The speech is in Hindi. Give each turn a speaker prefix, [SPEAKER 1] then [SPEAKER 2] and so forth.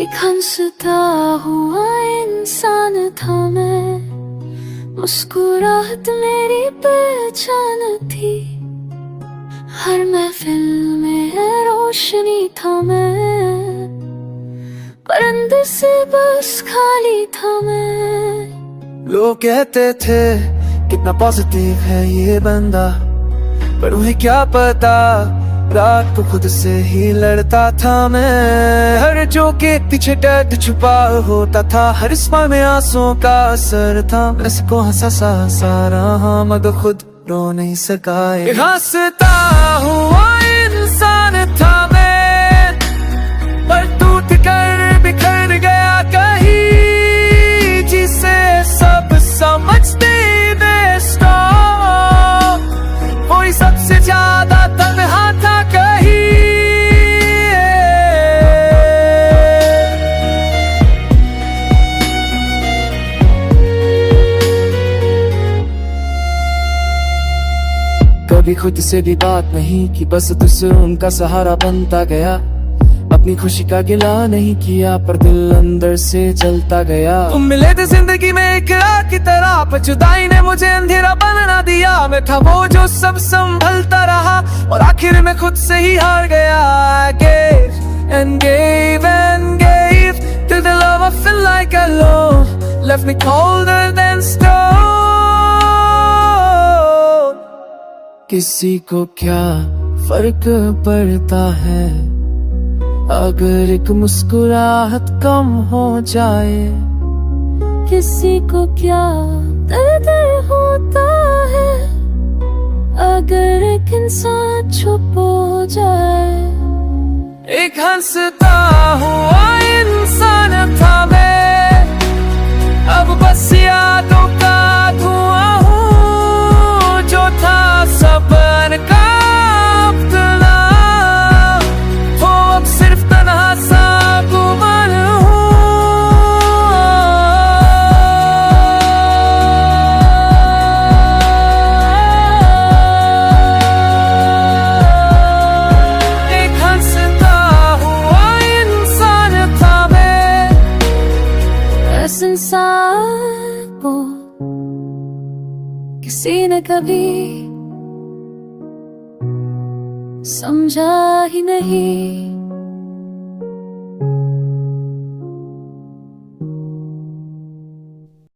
[SPEAKER 1] एक हंसता हुआ इंसान था मैं, मुस्कुराहट मेरी पहचान थी। हर महफिल में है रोशनी था मैं, पर अंदर से बस खाली था मैं।
[SPEAKER 2] लोग कहते थे कितना पॉजिटिव है ये बंदा, पर उन्हें क्या पता रात को खुद से ही लड़ता था मैं। हर जोक के पीछे दर्द छुपा होता था, हर स्माइल में आंसुओं का असर था। मैं सबको हंसा रहा मगर खुद रो नहीं सका। हंसता हुआ इंसान था मैं, पर टूट कर बिखर गया कहीं, जिसे सब समझते कोई सबसे ज्यादा तन्हा था कहीं। कभी खुद से भी बात नहीं की, बस तुझसे उनका सहारा बनता गया। अपनी खुशी का गिला नहीं किया, पर दिल अंदर से जलता गया। तुम मिले थे जिंदगी में एक आग की तरह, पर जुदाई ने मुझे अंधेरा बनना दिया। मैं था वो जो सब संभलता रहा, और आखिर में खुद से ही हार गया। I gave and gave and gave till the love I feel like alone left me colder than stone। किसी को क्या फर्क पड़ता है अगर एक मुस्कुराहट कम हो जाए।
[SPEAKER 1] किसी को क्या दर्द होता है अगर एक इंसान चुप हो जाए।
[SPEAKER 2] एक हंसता हुआ इंसान था मैं, अब बस यादों का धुआं हूँ। जो था सपन का अपना, वो अब सिर्फ तन्हा सा गुमान हूँ। एक हंसता हुआ इंसान था मैं,
[SPEAKER 1] ऐसे इंसान को किसी ने कभी समझा ही नहीं।